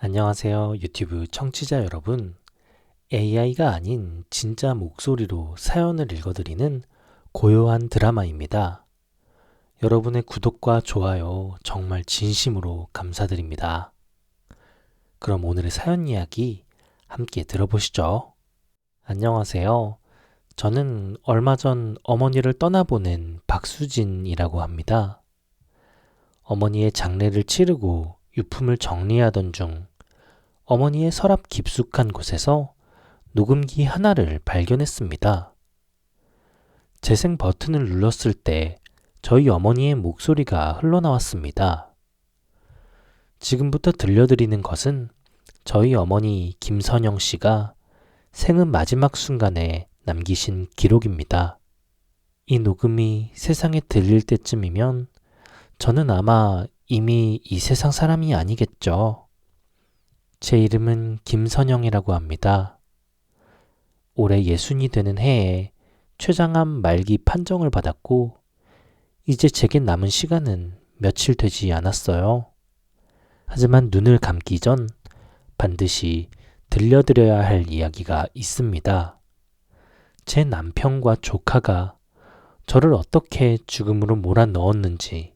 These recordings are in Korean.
안녕하세요, 유튜브 청취자 여러분. AI가 아닌 진짜 목소리로 사연을 읽어드리는 고요한 드라마입니다. 여러분의 구독과 좋아요 정말 진심으로 감사드립니다. 그럼 오늘의 사연 이야기 함께 들어보시죠. 안녕하세요. 저는 얼마 전 어머니를 떠나보낸 박수진이라고 합니다. 어머니의 장례를 치르고 유품을 정리하던 중 어머니의 서랍 깊숙한 곳에서 녹음기 하나를 발견했습니다. 재생 버튼을 눌렀을 때 저희 어머니의 목소리가 흘러나왔습니다. 지금부터 들려드리는 것은 저희 어머니 김선영 씨가 생은 마지막 순간에 남기신 기록입니다. 이 녹음이 세상에 들릴 때쯤이면 저는 아마 이미 이 세상 사람이 아니겠죠. 제 이름은 김선영이라고 합니다. 올해 60이 되는 해에 췌장암 말기 판정을 받았고 이제 제게 남은 시간은 며칠 되지 않았어요. 하지만 눈을 감기 전 반드시 들려드려야 할 이야기가 있습니다. 제 남편과 조카가 저를 어떻게 죽음으로 몰아넣었는지,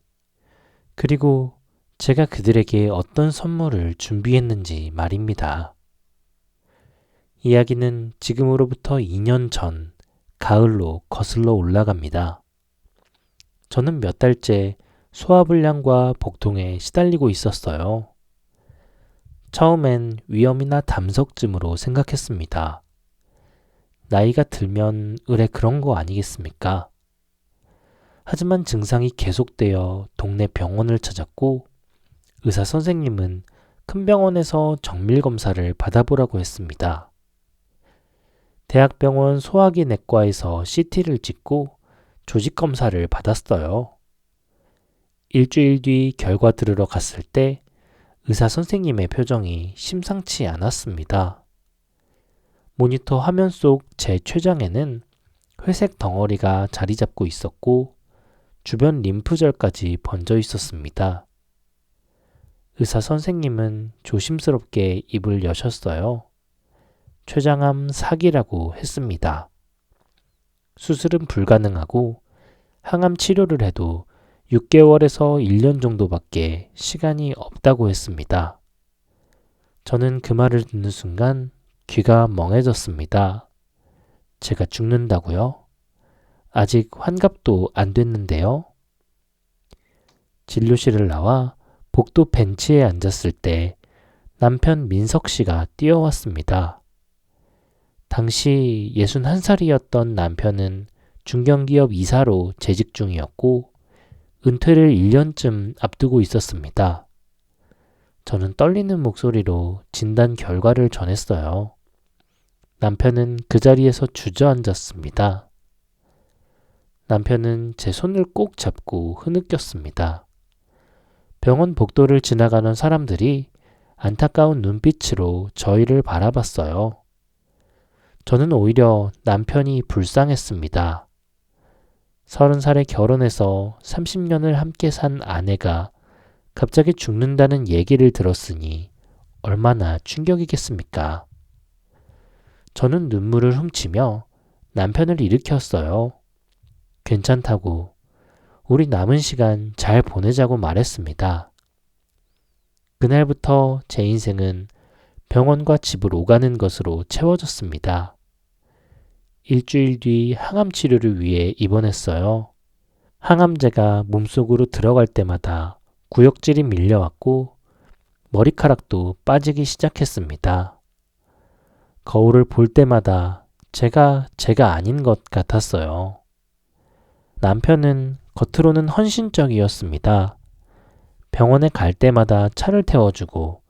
그리고 제가 그들에게 어떤 선물을 준비했는지 말입니다. 이야기는 지금으로부터 2년 전 가을로 거슬러 올라갑니다. 저는 몇 달째 소화불량과 복통에 시달리고 있었어요. 처음엔 위염이나 담석증으로 생각했습니다. 나이가 들면 의뢰 그런 거 아니겠습니까? 하지만 증상이 계속되어 동네 병원을 찾았고 의사 선생님은 큰 병원에서 정밀검사를 받아보라고 했습니다. 대학병원 소화기 내과에서 CT를 찍고 조직검사를 받았어요. 일주일 뒤 결과 들으러 갔을 때 의사 선생님의 표정이 심상치 않았습니다. 모니터 화면 속 제 췌장에는 회색 덩어리가 자리 잡고 있었고 주변 림프절까지 번져 있었습니다. 의사 선생님은 조심스럽게 입을 여셨어요. 췌장암 4기라고 했습니다. 수술은 불가능하고 항암 치료를 해도 6개월에서 1년 정도밖에 시간이 없다고 했습니다. 저는 그 말을 듣는 순간 귀가 멍해졌습니다. 제가 죽는다고요? 아직 환갑도 안 됐는데요. 진료실을 나와 복도 벤치에 앉았을 때 남편 민석 씨가 뛰어왔습니다. 당시 61살이었던 남편은 중견기업 이사로 재직 중이었고 은퇴를 1년쯤 앞두고 있었습니다. 저는 떨리는 목소리로 진단 결과를 전했어요. 남편은 그 자리에서 주저앉았습니다. 남편은 제 손을 꼭 잡고 흐느꼈습니다. 병원 복도를 지나가는 사람들이 안타까운 눈빛으로 저희를 바라봤어요. 저는 오히려 남편이 불쌍했습니다. 30살에 결혼해서 30년을 함께 산 아내가 갑자기 죽는다는 얘기를 들었으니 얼마나 충격이겠습니까? 저는 눈물을 훔치며 남편을 일으켰어요. 괜찮다고, 우리 남은 시간 잘 보내자고 말했습니다. 그날부터 제 인생은 병원과 집을 오가는 것으로 채워졌습니다. 일주일 뒤 항암 치료를 위해 입원했어요. 항암제가 몸속으로 들어갈 때마다 구역질이 밀려왔고 머리카락도 빠지기 시작했습니다. 거울을 볼 때마다 제가 아닌 것 같았어요. 남편은 겉으로는 헌신적이었습니다. 병원에 갈 때마다 차를 태워주고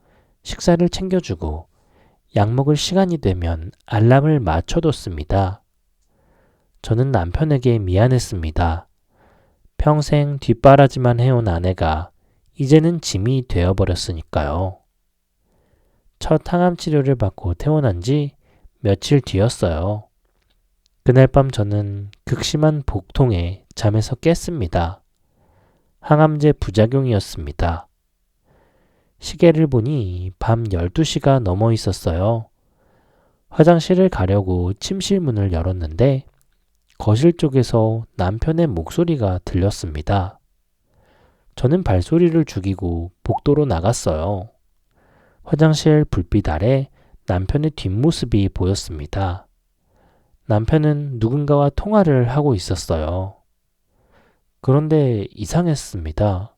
식사를 챙겨주고 약 먹을 시간이 되면 알람을 맞춰뒀습니다. 저는 남편에게 미안했습니다. 평생 뒷바라지만 해온 아내가 이제는 짐이 되어버렸으니까요. 첫 항암 치료를 받고 퇴원한 지 며칠 뒤였어요. 그날 밤 저는 극심한 복통에 잠에서 깼습니다. 항암제 부작용이었습니다. 시계를 보니 밤 12시가 넘어 있었어요. 화장실을 가려고 침실 문을 열었는데 거실 쪽에서 남편의 목소리가 들렸습니다. 저는 발소리를 죽이고 복도로 나갔어요. 화장실 불빛 아래 남편의 뒷모습이 보였습니다. 남편은 누군가와 통화를 하고 있었어요. 그런데 이상했습니다.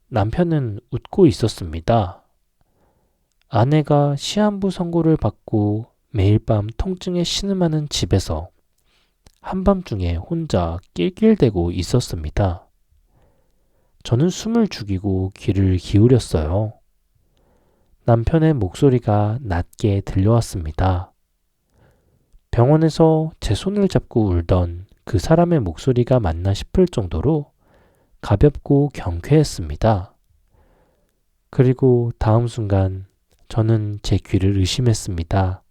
남편은 웃고 있었습니다. 아내가 시한부 선고를 받고 매일 밤 통증에 신음하는 집에서 한밤중에 혼자 낄낄대고 있었습니다. 저는 숨을 죽이고 귀를 기울였어요. 남편의 목소리가 낮게 들려왔습니다. 병원에서 제 손을 잡고 울던 그 사람의 목소리가 맞나 싶을 정도로 가볍고 경쾌했습니다. 그리고 다음 순간 저는 제 귀를 의심했습니다.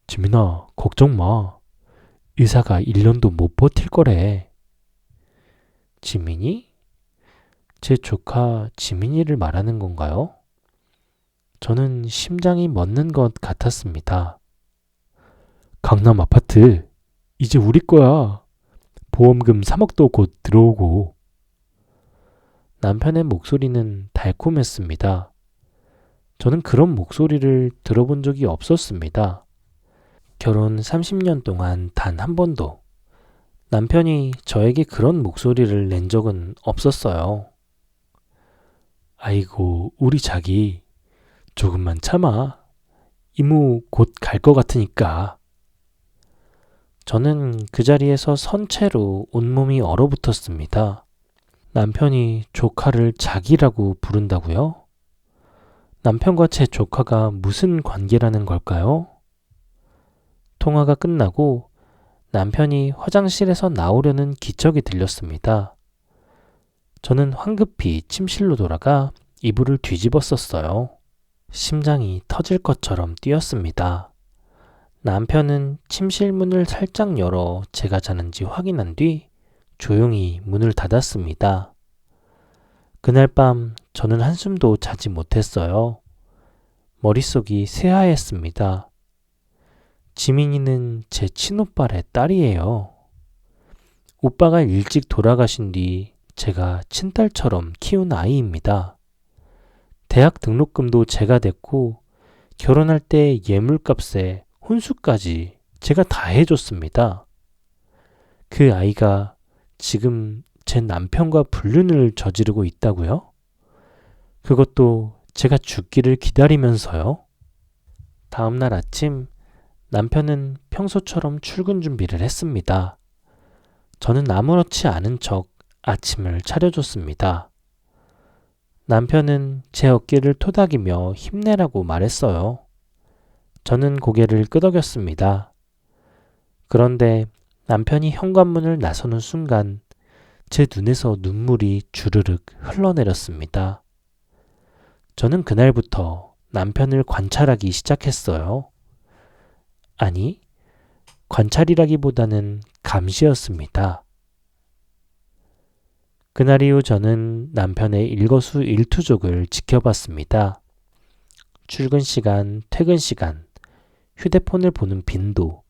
지민아, 걱정 마. 의사가 1년도 못 버틸 거래. 지민이? 제 조카 지민이를 말하는 건가요? 저는 심장이 멎는 것 같았습니다. 강남 아파트, 이제 우리 거야. 보험금 3억도 곧 들어오고. 남편의 목소리는 달콤했습니다. 저는 그런 목소리를 들어본 적이 없었습니다. 결혼 30년 동안 단 한 번도 남편이 저에게 그런 목소리를 낸 적은 없었어요. 아이고, 우리 자기, 조금만 참아. 이모 곧 갈 것 같으니까. 저는 그 자리에서 선 채로 온몸이 얼어붙었습니다. 남편이 조카를 자기라고 부른다고요? 남편과 제 조카가 무슨 관계라는 걸까요? 통화가 끝나고 남편이 화장실에서 나오려는 기척이 들렸습니다. 저는 황급히 침실로 돌아가 이불을 뒤집었었어요. 심장이 터질 것처럼 뛰었습니다. 남편은 침실 문을 살짝 열어 제가 자는지 확인한 뒤 조용히 문을 닫았습니다. 그날 밤 저는 한숨도 자지 못했어요. 머릿속이 새하였습니다. 지민이는 제 친오빠의 딸이에요. 오빠가 일찍 돌아가신 뒤 제가 친딸처럼 키운 아이입니다. 대학 등록금도 제가 냈고 결혼할 때 예물값에 혼수까지 제가 다 해줬습니다. 그 아이가 지금 제 남편과 불륜을 저지르고 있다고요? 그것도 제가 죽기를 기다리면서요? 다음날 아침 남편은 평소처럼 출근 준비를 했습니다. 저는 아무렇지 않은 척 아침을 차려줬습니다. 남편은 제 어깨를 토닥이며 힘내라고 말했어요. 저는 고개를 끄덕였습니다. 그런데 남편이 현관문을 나서는 순간 제 눈에서 눈물이 주르륵 흘러내렸습니다. 저는 그날부터 남편을 관찰하기 시작했어요. 아니, 관찰이라기보다는 감시였습니다. 그날 이후 저는 남편의 일거수일투족을 지켜봤습니다. 출근 시간, 퇴근 시간, 휴대폰을 보는 빈도,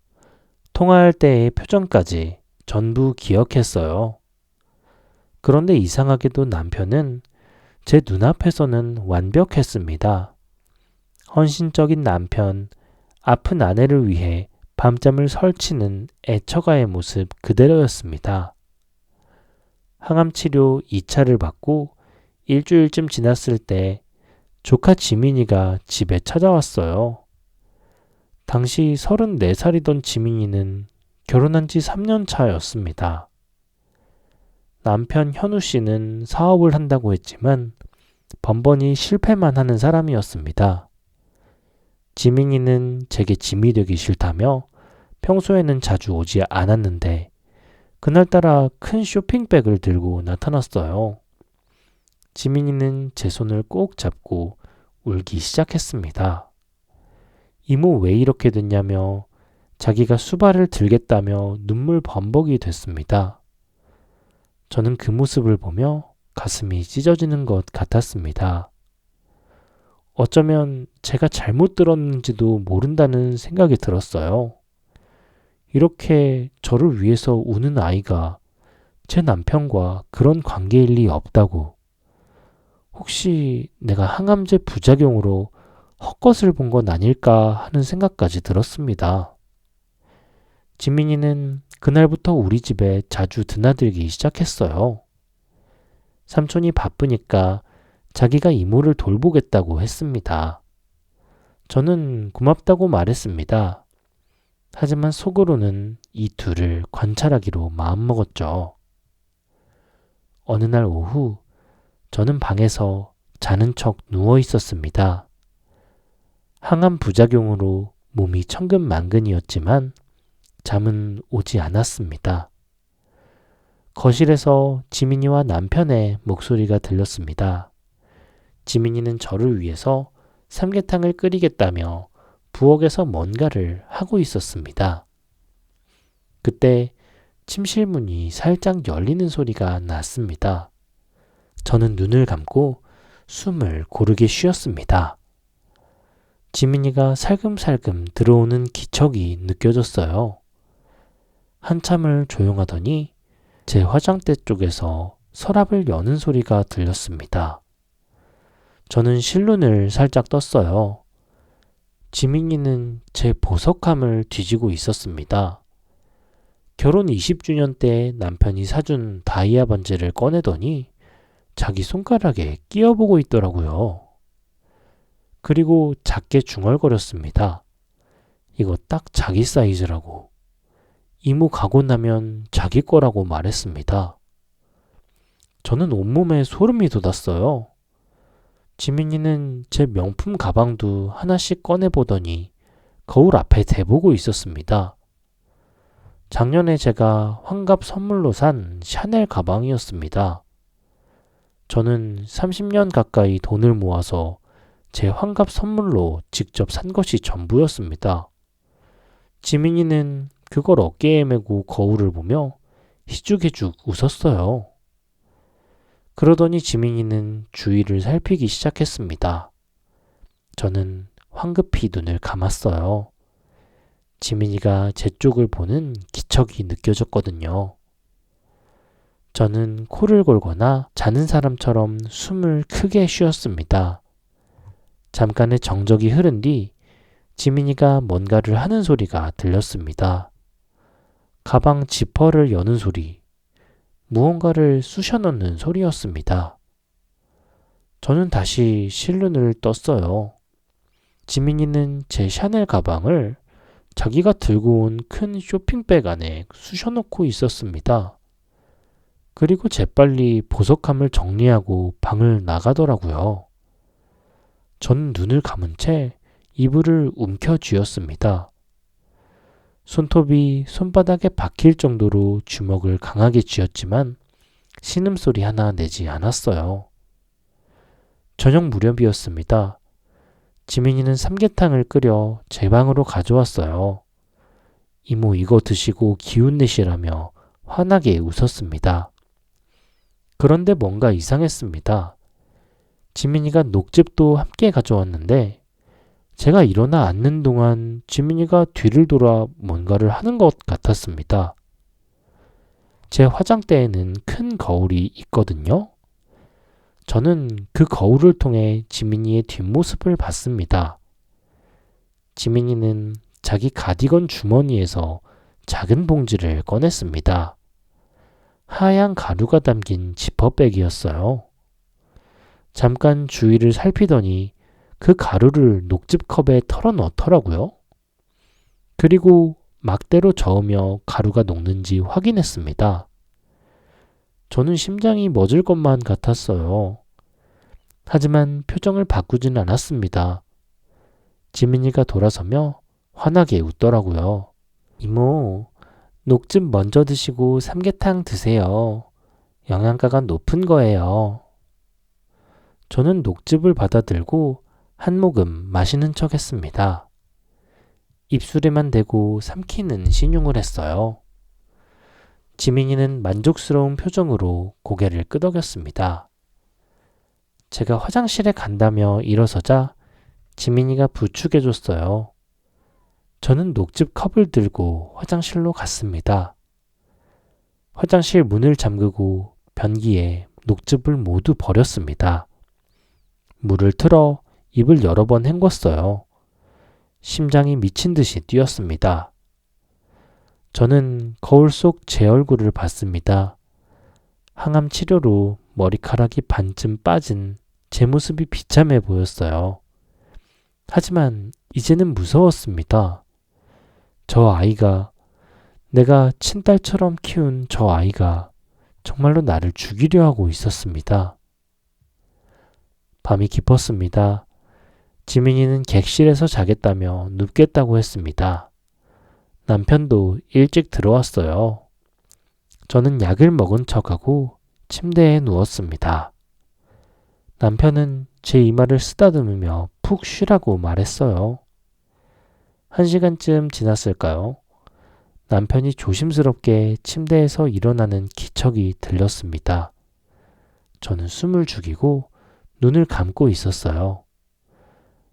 통화할 때의 표정까지 전부 기억했어요. 그런데 이상하게도 남편은 제 눈앞에서는 완벽했습니다. 헌신적인 남편, 아픈 아내를 위해 밤잠을 설치는 애처가의 모습 그대로였습니다. 항암치료 2차를 받고 일주일쯤 지났을 때 조카 지민이가 집에 찾아왔어요. 당시 34살이던 지민이는 결혼한 지 3년 차였습니다. 남편 현우 씨는 사업을 한다고 했지만 번번이 실패만 하는 사람이었습니다. 지민이는 제게 짐이 되기 싫다며 평소에는 자주 오지 않았는데 그날따라 큰 쇼핑백을 들고 나타났어요. 지민이는 제 손을 꼭 잡고 울기 시작했습니다. 이모 왜 이렇게 됐냐며 자기가 수발을 들겠다며 눈물 범벅이 됐습니다. 저는 그 모습을 보며 가슴이 찢어지는 것 같았습니다. 어쩌면 제가 잘못 들었는지도 모른다는 생각이 들었어요. 이렇게 저를 위해서 우는 아이가 제 남편과 그런 관계일 리 없다고. 혹시 내가 항암제 부작용으로 헛것을 본 건 아닐까 하는 생각까지 들었습니다. 지민이는 그날부터 우리 집에 자주 드나들기 시작했어요. 삼촌이 바쁘니까 자기가 이모를 돌보겠다고 했습니다. 저는 고맙다고 말했습니다. 하지만 속으로는 이 둘을 관찰하기로 마음먹었죠. 어느 날 오후 저는 방에서 자는 척 누워 있었습니다. 항암 부작용으로 몸이 천근만근이었지만 잠은 오지 않았습니다. 거실에서 지민이와 남편의 목소리가 들렸습니다. 지민이는 저를 위해서 삼계탕을 끓이겠다며 부엌에서 뭔가를 하고 있었습니다. 그때 침실문이 살짝 열리는 소리가 났습니다. 저는 눈을 감고 숨을 고르게 쉬었습니다. 지민이가 살금살금 들어오는 기척이 느껴졌어요. 한참을 조용하더니 제 화장대 쪽에서 서랍을 여는 소리가 들렸습니다. 저는 실눈을 살짝 떴어요. 지민이는 제 보석함을 뒤지고 있었습니다. 결혼 20주년 때 남편이 사준 다이아 반지를 꺼내더니 자기 손가락에 끼워보고 있더라고요. 그리고 작게 중얼거렸습니다. 이거 딱 자기 사이즈라고. 이모 가고 나면 자기 거라고 말했습니다. 저는 온몸에 소름이 돋았어요. 지민이는 제 명품 가방도 하나씩 꺼내보더니 거울 앞에 대보고 있었습니다. 작년에 제가 환갑 선물로 산 샤넬 가방이었습니다. 저는 30년 가까이 돈을 모아서 제 환갑 선물로 직접 산 것이 전부였습니다. 지민이는 그걸 어깨에 메고 거울을 보며 희죽희죽 웃었어요. 그러더니 지민이는 주위를 살피기 시작했습니다. 저는 황급히 눈을 감았어요. 지민이가 제 쪽을 보는 기척이 느껴졌거든요. 저는 코를 골거나 자는 사람처럼 숨을 크게 쉬었습니다. 잠깐의 정적이 흐른 뒤 지민이가 뭔가를 하는 소리가 들렸습니다. 가방 지퍼를 여는 소리, 무언가를 쑤셔 넣는 소리였습니다. 저는 다시 실눈을 떴어요. 지민이는 제 샤넬 가방을 자기가 들고 온 큰 쇼핑백 안에 쑤셔 넣고 있었습니다. 그리고 재빨리 보석함을 정리하고 방을 나가더라고요. 저는 눈을 감은 채 이불을 움켜쥐었습니다. 손톱이 손바닥에 박힐 정도로 주먹을 강하게 쥐었지만 신음소리 하나 내지 않았어요. 저녁 무렵이었습니다. 지민이는 삼계탕을 끓여 제 방으로 가져왔어요. 이모 이거 드시고 기운 내시라며 환하게 웃었습니다. 그런데 뭔가 이상했습니다. 지민이가 녹즙도 함께 가져왔는데 제가 일어나 앉는 동안 지민이가 뒤를 돌아 뭔가를 하는 것 같았습니다. 제 화장대에는 큰 거울이 있거든요. 저는 그 거울을 통해 지민이의 뒷모습을 봤습니다. 지민이는 자기 가디건 주머니에서 작은 봉지를 꺼냈습니다. 하얀 가루가 담긴 지퍼백이었어요. 잠깐 주위를 살피더니 그 가루를 녹즙컵에 털어 넣더라고요. 그리고 막대로 저으며 가루가 녹는지 확인했습니다. 저는 심장이 멎을 것만 같았어요. 하지만 표정을 바꾸지는 않았습니다. 지민이가 돌아서며 환하게 웃더라고요. 이모, 녹즙 먼저 드시고 삼계탕 드세요. 영양가가 높은 거예요. 저는 녹즙을 받아들고 한 모금 마시는 척 했습니다. 입술에만 대고 삼키는 신용을 했어요. 지민이는 만족스러운 표정으로 고개를 끄덕였습니다. 제가 화장실에 간다며 일어서자 지민이가 부축해줬어요. 저는 녹즙 컵을 들고 화장실로 갔습니다. 화장실 문을 잠그고 변기에 녹즙을 모두 버렸습니다. 물을 틀어 입을 여러 번 헹궜어요. 심장이 미친 듯이 뛰었습니다. 저는 거울 속 제 얼굴을 봤습니다. 항암 치료로 머리카락이 반쯤 빠진 제 모습이 비참해 보였어요. 하지만 이제는 무서웠습니다. 저 아이가, 내가 친딸처럼 키운 저 아이가 정말로 나를 죽이려 하고 있었습니다. 밤이 깊었습니다. 지민이는 객실에서 자겠다며 눕겠다고 했습니다. 남편도 일찍 들어왔어요. 저는 약을 먹은 척하고 침대에 누웠습니다. 남편은 제 이마를 쓰다듬으며 푹 쉬라고 말했어요. 1시간쯤 지났을까요? 남편이 조심스럽게 침대에서 일어나는 기척이 들렸습니다. 저는 숨을 죽이고 눈을 감고 있었어요.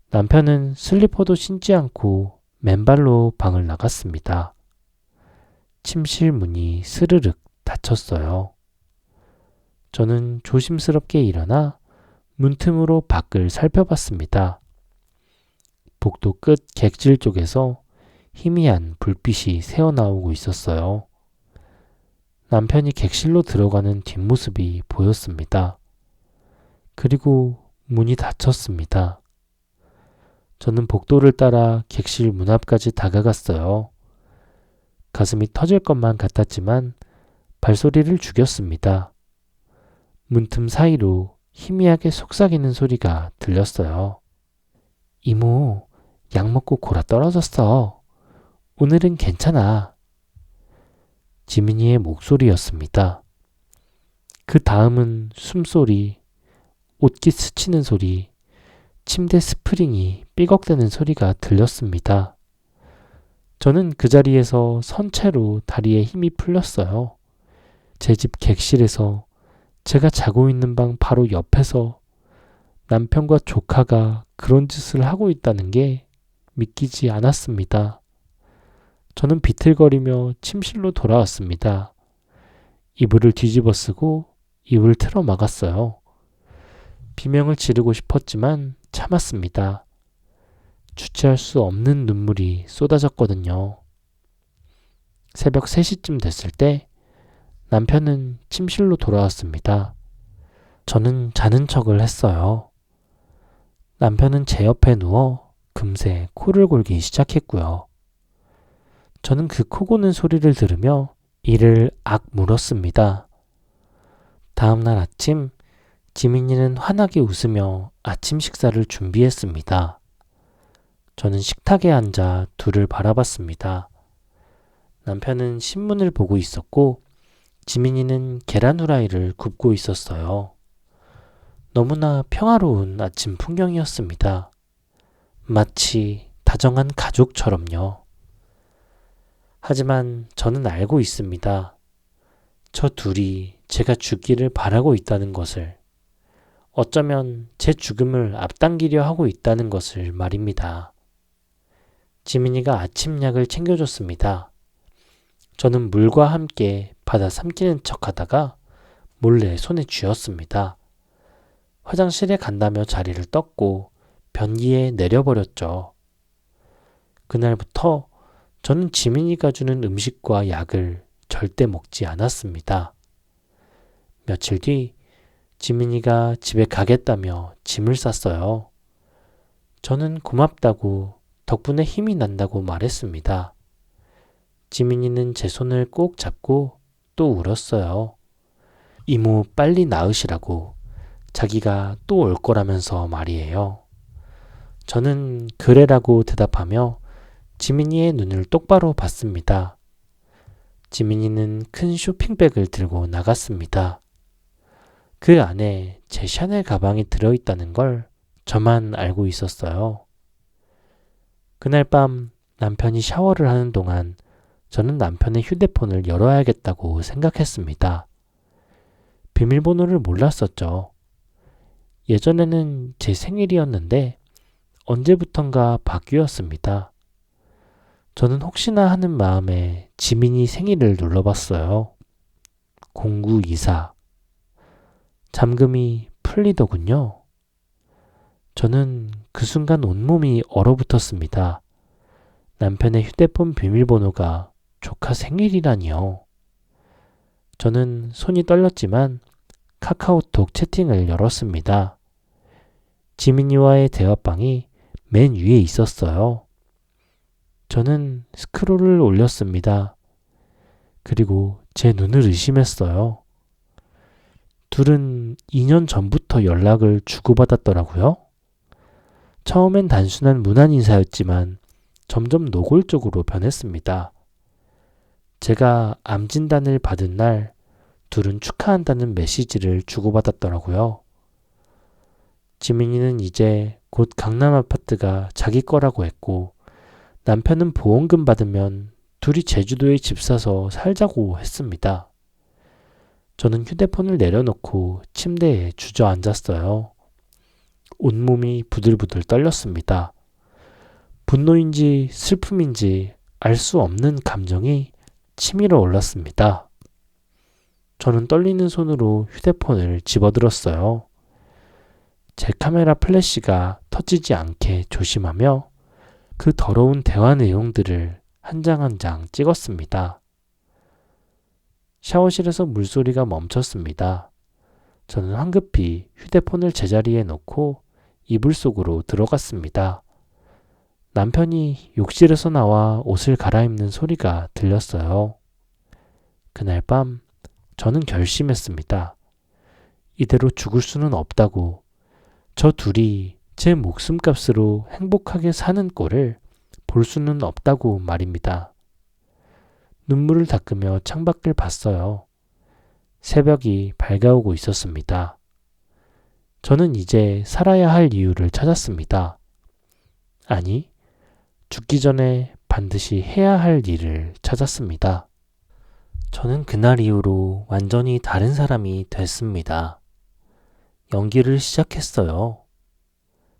남편은 슬리퍼도 신지 않고 맨발로 방을 나갔습니다. 침실 문이 스르륵 닫혔어요. 저는 조심스럽게 일어나 문틈으로 밖을 살펴봤습니다. 복도 끝 객실 쪽에서 희미한 불빛이 새어나오고 있었어요. 남편이 객실로 들어가는 뒷모습이 보였습니다. 그리고 문이 닫혔습니다. 저는 복도를 따라 객실 문 앞까지 다가갔어요. 가슴이 터질 것만 같았지만 발소리를 죽였습니다. 문틈 사이로 희미하게 속삭이는 소리가 들렸어요. 이모, 약 먹고 골아 떨어졌어. 오늘은 괜찮아. 지민이의 목소리였습니다. 그 다음은 숨소리, 옷깃 스치는 소리, 침대 스프링이 삐걱대는 소리가 들렸습니다. 저는 그 자리에서 선체로 다리에 힘이 풀렸어요. 제 집 객실에서 제가 자고 있는 방 바로 옆에서 남편과 조카가 그런 짓을 하고 있다는 게 믿기지 않았습니다. 저는 비틀거리며 침실로 돌아왔습니다. 이불을 뒤집어 쓰고 입을 틀어 막았어요. 비명을 지르고 싶었지만 참았습니다. 주체할 수 없는 눈물이 쏟아졌거든요. 새벽 3시쯤 됐을 때 남편은 침실로 돌아왔습니다. 저는 자는 척을 했어요. 남편은 제 옆에 누워 금세 코를 골기 시작했고요. 저는 그 코 고는 소리를 들으며 이를 악 물었습니다. 다음날 아침, 지민이는 환하게 웃으며 아침 식사를 준비했습니다. 저는 식탁에 앉아 둘을 바라봤습니다. 남편은 신문을 보고 있었고 지민이는 계란 후라이를 굽고 있었어요. 너무나 평화로운 아침 풍경이었습니다. 마치 다정한 가족처럼요. 하지만 저는 알고 있습니다. 저 둘이 제가 죽기를 바라고 있다는 것을, 어쩌면 제 죽음을 앞당기려 하고 있다는 것을 말입니다. 지민이가 아침약을 챙겨줬습니다. 저는 물과 함께 받아 삼키는 척하다가 몰래 손에 쥐었습니다. 화장실에 간다며 자리를 떴고 변기에 내려버렸죠. 그날부터 저는 지민이가 주는 음식과 약을 절대 먹지 않았습니다. 며칠 뒤 지민이가 집에 가겠다며 짐을 쌌어요. 저는 고맙다고, 덕분에 힘이 난다고 말했습니다. 지민이는 제 손을 꼭 잡고 또 울었어요. 이모 빨리 나으시라고, 자기가 또 올 거라면서 말이에요. 저는 그래라고 대답하며 지민이의 눈을 똑바로 봤습니다. 지민이는 큰 쇼핑백을 들고 나갔습니다. 그 안에 제 샤넬 가방이 들어있다는 걸 저만 알고 있었어요. 그날 밤 남편이 샤워를 하는 동안 저는 남편의 휴대폰을 열어야겠다고 생각했습니다. 비밀번호를 몰랐었죠. 예전에는 제 생일이었는데 언제부턴가 바뀌었습니다. 저는 혹시나 하는 마음에 지민이 생일을 눌러봤어요. 0924. 잠금이 풀리더군요. 저는 그 순간 온몸이 얼어붙었습니다. 남편의 휴대폰 비밀번호가 조카 생일이라니요. 저는 손이 떨렸지만 카카오톡 채팅을 열었습니다. 지민이와의 대화방이 맨 위에 있었어요. 저는 스크롤을 올렸습니다. 그리고 제 눈을 의심했어요. 둘은 2년 전부터 연락을 주고받았더라고요. 처음엔 단순한 무난 인사였지만 점점 노골적으로 변했습니다. 제가 암 진단을 받은 날 둘은 축하한다는 메시지를 주고받았더라고요. 지민이는 이제 곧 강남 아파트가 자기 거라고 했고 남편은 보험금 받으면 둘이 제주도에 집 사서 살자고 했습니다. 저는 휴대폰을 내려놓고 침대에 주저앉았어요. 온몸이 부들부들 떨렸습니다. 분노인지 슬픔인지 알 수 없는 감정이 치밀어 올랐습니다. 저는 떨리는 손으로 휴대폰을 집어들었어요. 제 카메라 플래시가 터지지 않게 조심하며 그 더러운 대화 내용들을 한 장 한 장 찍었습니다. 샤워실에서 물소리가 멈췄습니다. 저는 황급히 휴대폰을 제자리에 놓고 이불 속으로 들어갔습니다. 남편이 욕실에서 나와 옷을 갈아입는 소리가 들렸어요. 그날 밤 저는 결심했습니다. 이대로 죽을 수는 없다고, 저 둘이 제 목숨값으로 행복하게 사는 꼴을 볼 수는 없다고 말입니다. 눈물을 닦으며 창밖을 봤어요. 새벽이 밝아오고 있었습니다. 저는 이제 살아야 할 이유를 찾았습니다. 아니, 죽기 전에 반드시 해야 할 일을 찾았습니다. 저는 그날 이후로 완전히 다른 사람이 됐습니다. 연기를 시작했어요.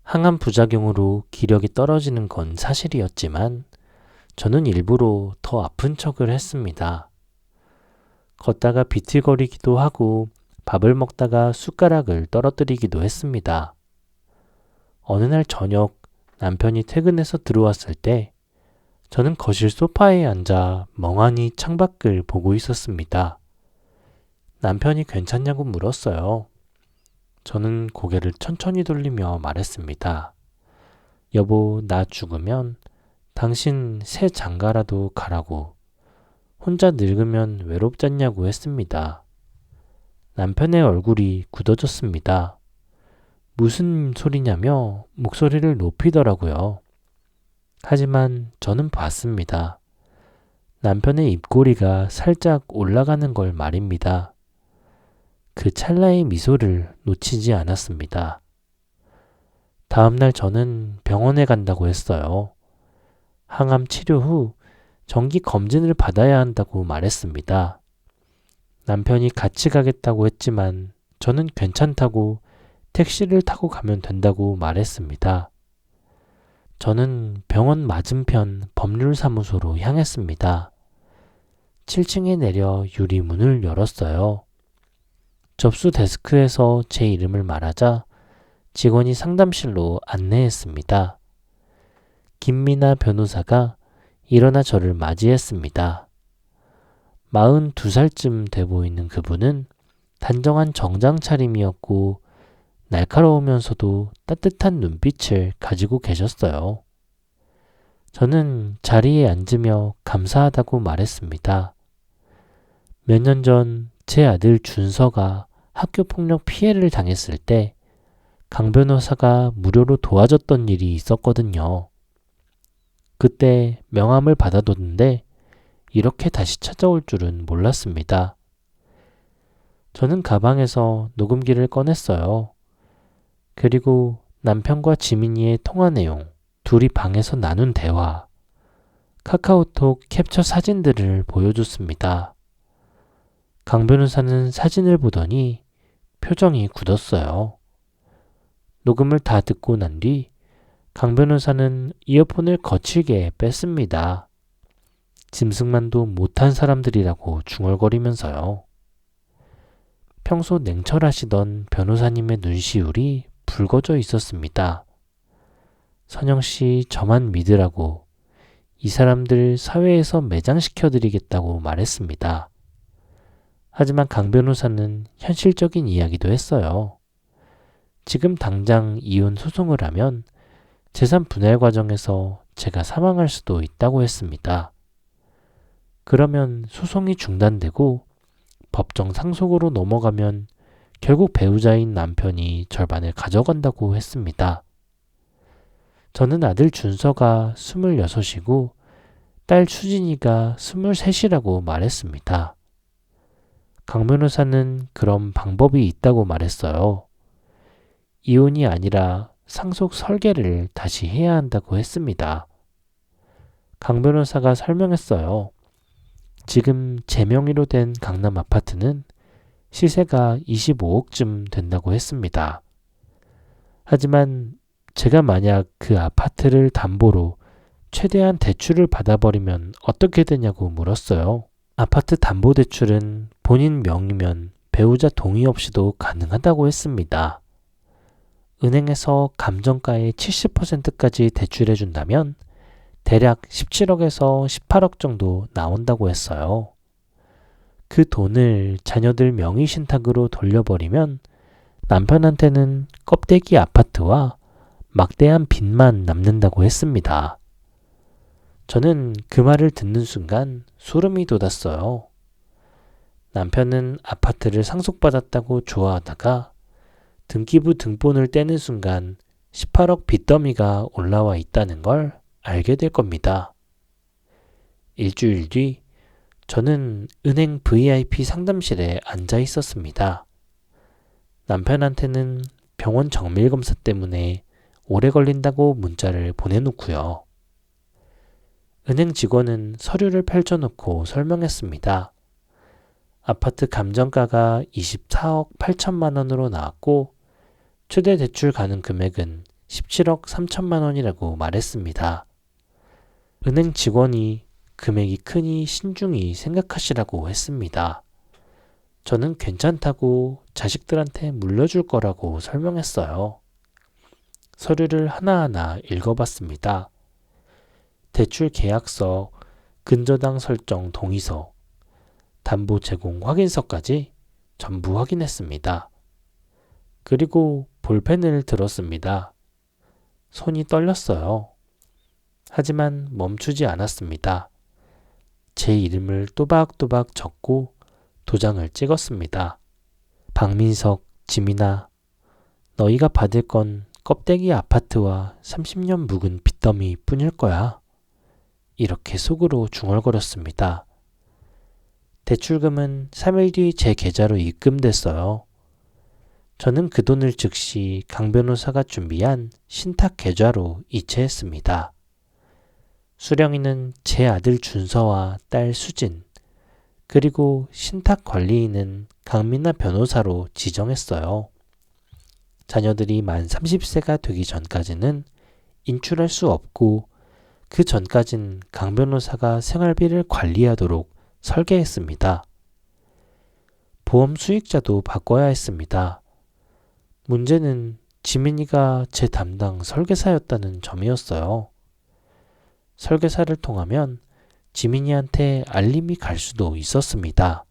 항암 부작용으로 기력이 떨어지는 건 사실이었지만 저는 일부러 더 아픈 척을 했습니다. 걷다가 비틀거리기도 하고 밥을 먹다가 숟가락을 떨어뜨리기도 했습니다. 어느 날 저녁 남편이 퇴근해서 들어왔을 때 저는 거실 소파에 앉아 멍하니 창밖을 보고 있었습니다. 남편이 괜찮냐고 물었어요. 저는 고개를 천천히 돌리며 말했습니다. 여보, 나 죽으면 당신 새 장가라도 가라고. 혼자 늙으면 외롭잖냐고 했습니다. 남편의 얼굴이 굳어졌습니다. 무슨 소리냐며 목소리를 높이더라고요. 하지만 저는 봤습니다. 남편의 입꼬리가 살짝 올라가는 걸 말입니다. 그 찰나의 미소를 놓치지 않았습니다. 다음날 저는 병원에 간다고 했어요. 항암 치료 후 정기 검진을 받아야 한다고 말했습니다. 남편이 같이 가겠다고 했지만 저는 괜찮다고 택시를 타고 가면 된다고 말했습니다. 저는 병원 맞은편 법률사무소로 향했습니다. 7층에 내려 유리문을 열었어요. 접수 데스크에서 제 이름을 말하자 직원이 상담실로 안내했습니다. 김미나 변호사가 일어나 저를 맞이했습니다. 42살쯤 돼 보이는 그분은 단정한 정장 차림이었고 날카로우면서도 따뜻한 눈빛을 가지고 계셨어요. 저는 자리에 앉으며 감사하다고 말했습니다. 몇 년 전 제 아들 준서가 학교폭력 피해를 당했을 때 강 변호사가 무료로 도와줬던 일이 있었거든요. 그때 명함을 받아뒀는데 이렇게 다시 찾아올 줄은 몰랐습니다. 저는 가방에서 녹음기를 꺼냈어요. 그리고 남편과 지민이의 통화 내용, 둘이 방에서 나눈 대화, 카카오톡 캡처 사진들을 보여줬습니다. 강 변호사는 사진을 보더니 표정이 굳었어요. 녹음을 다 듣고 난 뒤 강 변호사는 이어폰을 거칠게 뺐습니다. 짐승만도 못한 사람들이라고 중얼거리면서요. 평소 냉철하시던 변호사님의 눈시울이 붉어져 있었습니다. 선영씨 저만 믿으라고 이 사람들 사회에서 매장시켜드리겠다고 말했습니다. 하지만 강 변호사는 현실적인 이야기도 했어요. 지금 당장 이혼 소송을 하면 재산 분할 과정에서 제가 사망할 수도 있다고 했습니다. 그러면 소송이 중단되고 법정 상속으로 넘어가면 결국 배우자인 남편이 절반을 가져간다고 했습니다. 저는 아들 준서가 26이고 딸 수진이가 23이라고 말했습니다. 강 변호사는 그런 방법이 있다고 말했어요. 이혼이 아니라 상속 설계를 다시 해야 한다고 했습니다. 강 변호사가 설명했어요. 지금 제 명의로 된 강남 아파트는 시세가 25억쯤 된다고 했습니다. 하지만 제가 만약 그 아파트를 담보로 최대한 대출을 받아버리면 어떻게 되냐고 물었어요. 아파트 담보대출은 본인 명의면 배우자 동의 없이도 가능하다고 했습니다. 은행에서 감정가의 70%까지 대출해준다면 대략 17억에서 18억 정도 나온다고 했어요. 그 돈을 자녀들 명의 신탁으로 돌려버리면 남편한테는 껍데기 아파트와 막대한 빚만 남는다고 했습니다. 저는 그 말을 듣는 순간 소름이 돋았어요. 남편은 아파트를 상속받았다고 좋아하다가 등기부 등본을 떼는 순간 18억 빚더미가 올라와 있다는 걸 알게 될 겁니다. 일주일 뒤 저는 은행 VIP 상담실에 앉아 있었습니다. 남편한테는 병원 정밀검사 때문에 오래 걸린다고 문자를 보내놓고요. 은행 직원은 서류를 펼쳐놓고 설명했습니다. 아파트 감정가가 24억 8천만 원으로 나왔고 최대 대출 가능 금액은 17억 3천만 원이라고 말했습니다. 은행 직원이 금액이 크니 신중히 생각하시라고 했습니다. 저는 괜찮다고 자식들한테 물려줄 거라고 설명했어요. 서류를 하나하나 읽어봤습니다. 대출 계약서, 근저당 설정 동의서, 담보 제공 확인서까지 전부 확인했습니다. 그리고 볼펜을 들었습니다. 손이 떨렸어요. 하지만 멈추지 않았습니다. 제 이름을 또박또박 적고 도장을 찍었습니다. 박민석, 지민아, 너희가 받을 건 껍데기 아파트와 30년 묵은 빚더미 뿐일 거야. 이렇게 속으로 중얼거렸습니다. 대출금은 3일 뒤 제 계좌로 입금됐어요. 저는 그 돈을 즉시 강 변호사가 준비한 신탁 계좌로 이체했습니다. 수령이는 제 아들 준서와 딸 수진, 그리고 신탁 관리인은 강민아 변호사로 지정했어요. 자녀들이 만 30세가 되기 전까지는 인출할 수 없고 그 전까진 강 변호사가 생활비를 관리하도록 설계했습니다. 보험 수익자도 바꿔야 했습니다. 문제는 지민이가 제 담당 설계사였다는 점이었어요. 설계사를 통하면 지민이한테 알림이 갈 수도 있었습니다.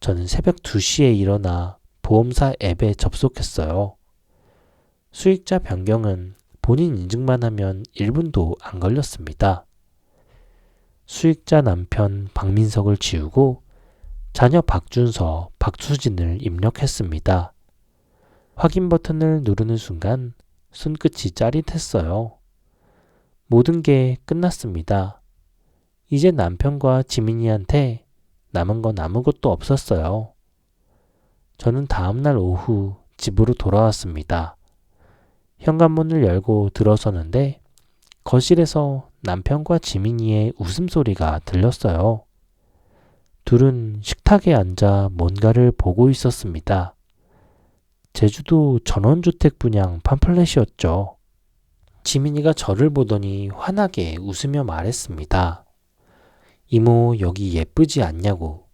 저는 새벽 2시에 일어나 보험사 앱에 접속했어요. 수익자 변경은 본인 인증만 하면 1분도 안 걸렸습니다. 수익자 남편 박민석을 지우고 자녀 박준서, 박수진을 입력했습니다. 확인 버튼을 누르는 순간 손끝이 짜릿했어요. 모든 게 끝났습니다. 이제 남편과 지민이한테 남은 건 아무것도 없었어요. 저는 다음날 오후 집으로 돌아왔습니다. 현관문을 열고 들어서는데 거실에서 남편과 지민이의 웃음소리가 들렸어요. 둘은 식탁에 앉아 뭔가를 보고 있었습니다. 제주도 전원주택 분양 팜플렛이었죠. 지민이가 저를 보더니 환하게 웃으며 말했습니다. 이모, 여기 예쁘지 않냐고.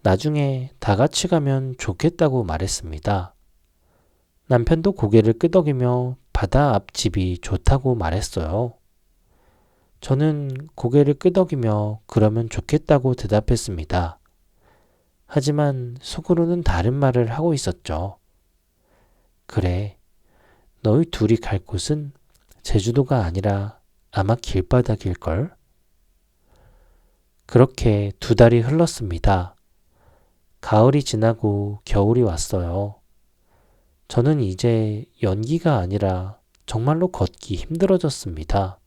나중에 다 같이 가면 좋겠다고 말했습니다. 남편도 고개를 끄덕이며 바다 앞 집이 좋다고 말했어요. 저는 고개를 끄덕이며 그러면 좋겠다고 대답했습니다. 하지만 속으로는 다른 말을 하고 있었죠. 그래, 너희 둘이 갈 곳은 제주도가 아니라 아마 길바닥일걸? 그렇게 2달이 흘렀습니다. 가을이 지나고 겨울이 왔어요. 저는 이제 연기가 아니라 정말로 걷기 힘들어졌습니다.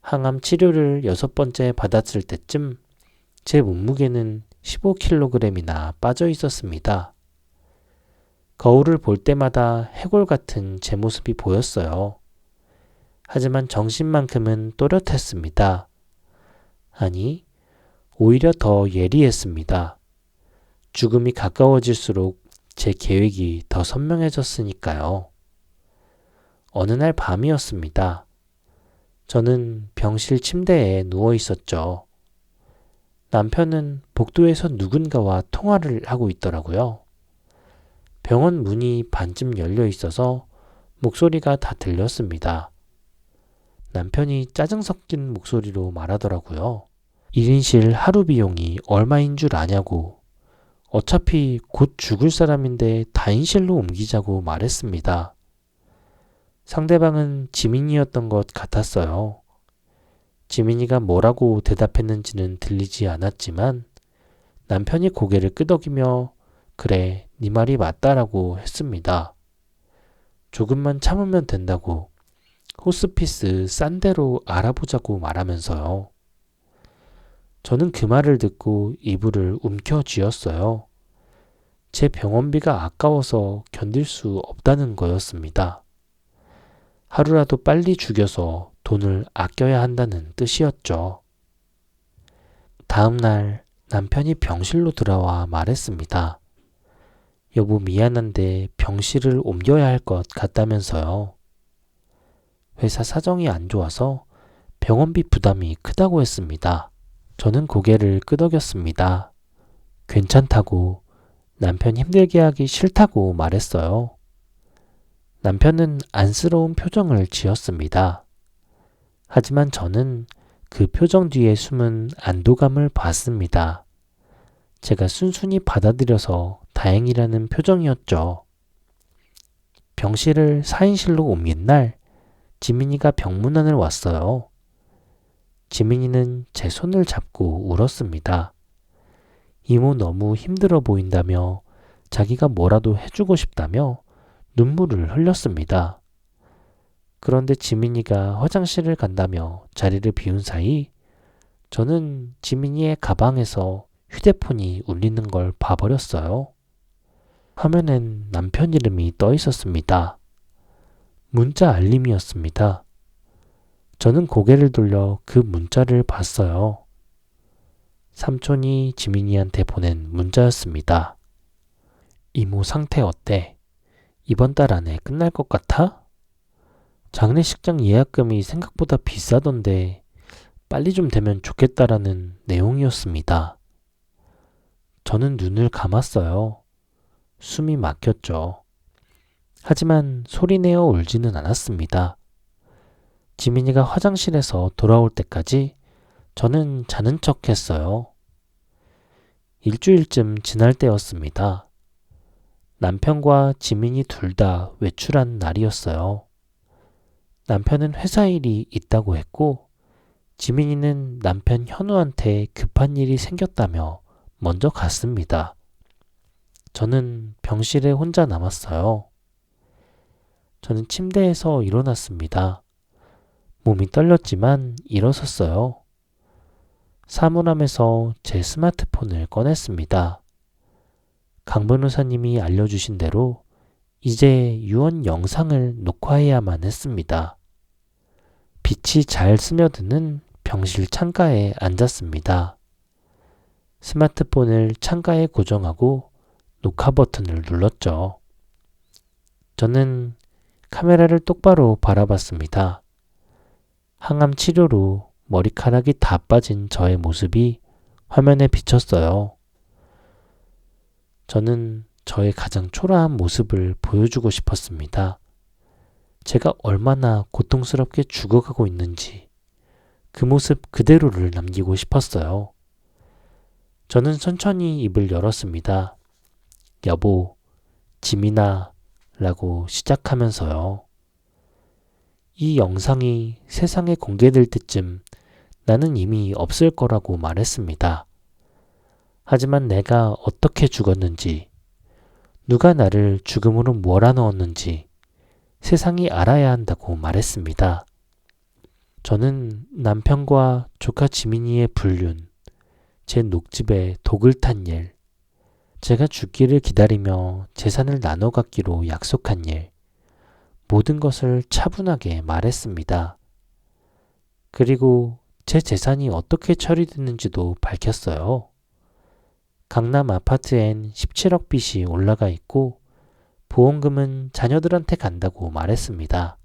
항암 치료를 6번째 받았을 때쯤 제 몸무게는 15kg이나 빠져 있었습니다. 거울을 볼 때마다 해골 같은 제 모습이 보였어요. 하지만 정신만큼은 또렷했습니다. 아니, 오히려 더 예리했습니다. 죽음이 가까워질수록 제 계획이 더 선명해졌으니까요. 어느 날 밤이었습니다. 저는 병실 침대에 누워 있었죠. 남편은 복도에서 누군가와 통화를 하고 있더라고요. 병원 문이 반쯤 열려 있어서 목소리가 다 들렸습니다. 남편이 짜증 섞인 목소리로 말하더라고요. 1인실 하루 비용이 얼마인 줄 아냐고. 어차피 곧 죽을 사람인데 다인실로 옮기자고 말했습니다. 상대방은 지민이었던 것 같았어요. 지민이가 뭐라고 대답했는지는 들리지 않았지만 남편이 고개를 끄덕이며 그래, 네 말이 맞다라고 했습니다. 조금만 참으면 된다고, 호스피스 싼 데로 알아보자고 말하면서요. 저는 그 말을 듣고 이불을 움켜쥐었어요. 제 병원비가 아까워서 견딜 수 없다는 거였습니다. 하루라도 빨리 죽여서 돈을 아껴야 한다는 뜻이었죠. 다음 날 남편이 병실로 들어와 말했습니다. 여보, 미안한데 병실을 옮겨야 할 것 같다면서요. 회사 사정이 안 좋아서 병원비 부담이 크다고 했습니다. 저는 고개를 끄덕였습니다. 괜찮다고, 남편 힘들게 하기 싫다고 말했어요. 남편은 안쓰러운 표정을 지었습니다. 하지만 저는 그 표정 뒤에 숨은 안도감을 봤습니다. 제가 순순히 받아들여서 다행이라는 표정이었죠. 병실을 4인실로 옮긴 날 지민이가 병문안을 왔어요. 지민이는 제 손을 잡고 울었습니다. 이모 너무 힘들어 보인다며 자기가 뭐라도 해주고 싶다며 눈물을 흘렸습니다. 그런데 지민이가 화장실을 간다며 자리를 비운 사이 저는 지민이의 가방에서 휴대폰이 울리는 걸 봐버렸어요. 화면엔 남편 이름이 떠 있었습니다. 문자 알림이었습니다. 저는 고개를 돌려 그 문자를 봤어요. 삼촌이 지민이한테 보낸 문자였습니다. 이모 상태 어때? 이번 달 안에 끝날 것 같아? 장례식장 예약금이 생각보다 비싸던데 빨리 좀 되면 좋겠다라는 내용이었습니다. 저는 눈을 감았어요. 숨이 막혔죠. 하지만 소리내어 울지는 않았습니다. 지민이가 화장실에서 돌아올 때까지 저는 자는 척 했어요. 일주일쯤 지날 때였습니다. 남편과 지민이 둘 다 외출한 날이었어요. 남편은 회사 일이 있다고 했고 지민이는 남편 현우한테 급한 일이 생겼다며 먼저 갔습니다. 저는 병실에 혼자 남았어요. 저는 침대에서 일어났습니다. 몸이 떨렸지만 일어섰어요. 사물함에서 제 스마트폰을 꺼냈습니다. 강 변호사님이 알려주신 대로 이제 유언 영상을 녹화해야만 했습니다. 빛이 잘 스며드는 병실 창가에 앉았습니다. 스마트폰을 창가에 고정하고 녹화 버튼을 눌렀죠. 저는 카메라를 똑바로 바라봤습니다. 항암 치료로 머리카락이 다 빠진 저의 모습이 화면에 비쳤어요. 저는 저의 가장 초라한 모습을 보여주고 싶었습니다. 제가 얼마나 고통스럽게 죽어가고 있는지 그 모습 그대로를 남기고 싶었어요. 저는 천천히 입을 열었습니다. 여보, 지민아 라고 시작하면서요. 이 영상이 세상에 공개될 때쯤 나는 이미 없을 거라고 말했습니다. 하지만 내가 어떻게 죽었는지, 누가 나를 죽음으로 몰아넣었는지 세상이 알아야 한다고 말했습니다. 저는 남편과 조카 지민이의 불륜, 제 녹즙에 독을 탄 일, 제가 죽기를 기다리며 재산을 나눠 갖기로 약속한 일, 모든 것을 차분하게 말했습니다. 그리고 제 재산이 어떻게 처리됐는지도 밝혔어요. 강남 아파트엔 17억 빚이 올라가 있고 보험금은 자녀들한테 간다고 말했습니다.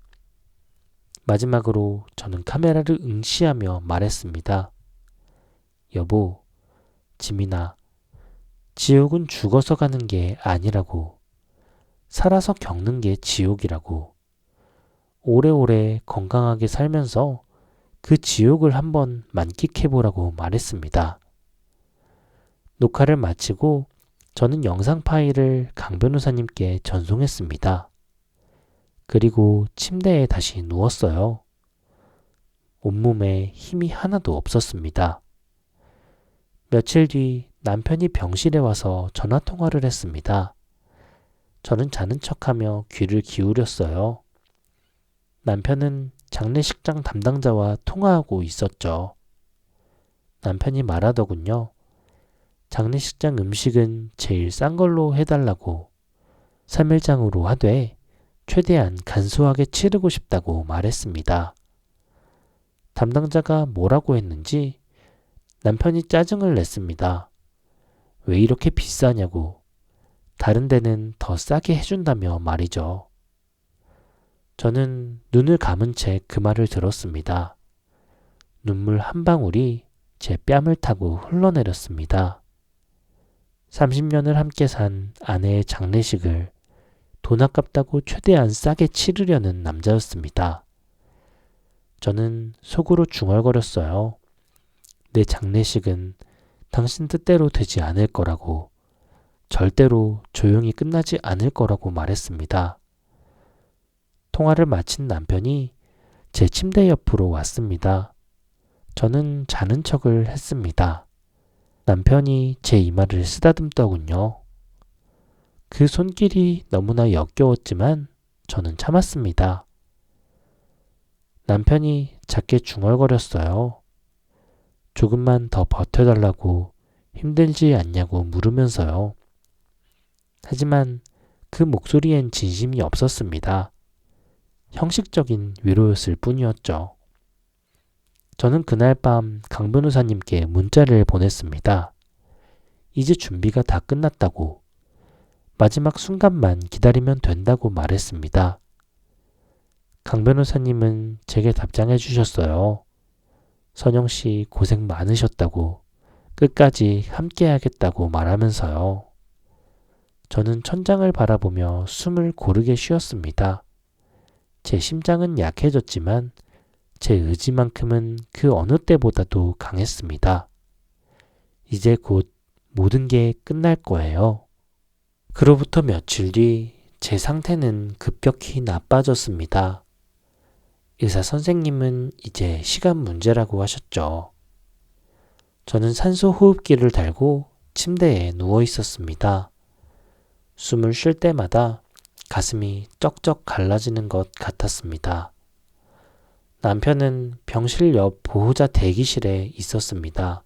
마지막으로 저는 카메라를 응시하며 말했습니다. 여보, 지민아, 지옥은 죽어서 가는 게 아니라고, 살아서 겪는 게 지옥이라고, 오래오래 건강하게 살면서 그 지옥을 한번 만끽해보라고 말했습니다. 녹화를 마치고 저는 영상 파일을 강 변호사님께 전송했습니다. 그리고 침대에 다시 누웠어요. 온몸에 힘이 하나도 없었습니다. 며칠 뒤 남편이 병실에 와서 전화통화를 했습니다. 저는 자는 척하며 귀를 기울였어요. 남편은 장례식장 담당자와 통화하고 있었죠. 남편이 말하더군요. 장례식장 음식은 제일 싼 걸로 해달라고, 3일장으로 하되 최대한 간소하게 치르고 싶다고 말했습니다. 담당자가 뭐라고 했는지 남편이 짜증을 냈습니다. 왜 이렇게 비싸냐고, 다른 데는 더 싸게 해준다며 말이죠. 저는 눈을 감은 채 그 말을 들었습니다. 눈물 한 방울이 제 뺨을 타고 흘러내렸습니다. 30년을 함께 산 아내의 장례식을 돈 아깝다고 최대한 싸게 치르려는 남자였습니다. 저는 속으로 중얼거렸어요. 내 장례식은 당신 뜻대로 되지 않을 거라고, 절대로 조용히 끝나지 않을 거라고 말했습니다. 통화를 마친 남편이 제 침대 옆으로 왔습니다. 저는 자는 척을 했습니다. 남편이 제 이마를 쓰다듬더군요. 그 손길이 너무나 역겨웠지만 저는 참았습니다. 남편이 작게 중얼거렸어요. 조금만 더 버텨달라고, 힘들지 않냐고 물으면서요. 하지만 그 목소리엔 진심이 없었습니다. 형식적인 위로였을 뿐이었죠. 저는 그날 밤 강 변호사님께 문자를 보냈습니다. 이제 준비가 다 끝났다고, 마지막 순간만 기다리면 된다고 말했습니다. 강 변호사님은 제게 답장해 주셨어요. 선영 씨 고생 많으셨다고, 끝까지 함께 하겠다고 말하면서요. 저는 천장을 바라보며 숨을 고르게 쉬었습니다. 제 심장은 약해졌지만 제 의지만큼은 그 어느 때보다도 강했습니다. 이제 곧 모든 게 끝날 거예요. 그로부터 며칠 뒤 제 상태는 급격히 나빠졌습니다. 의사 선생님은 이제 시간 문제라고 하셨죠. 저는 산소 호흡기를 달고 침대에 누워 있었습니다. 숨을 쉴 때마다 가슴이 쩍쩍 갈라지는 것 같았습니다. 남편은 병실 옆 보호자 대기실에 있었습니다.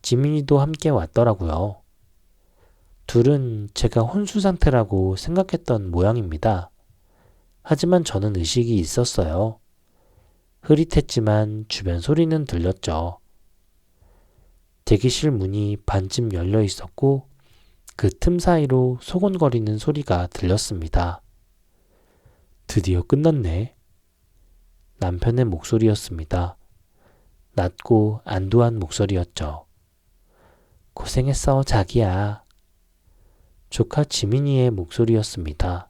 지민이도 함께 왔더라고요. 둘은 제가 혼수 상태라고 생각했던 모양입니다. 하지만 저는 의식이 있었어요. 흐릿했지만 주변 소리는 들렸죠. 대기실 문이 반쯤 열려 있었고 그 틈 사이로 소곤거리는 소리가 들렸습니다. 드디어 끝났네. 남편의 목소리였습니다. 낮고 안도한 목소리였죠. 고생했어, 자기야. 조카 지민이의 목소리였습니다.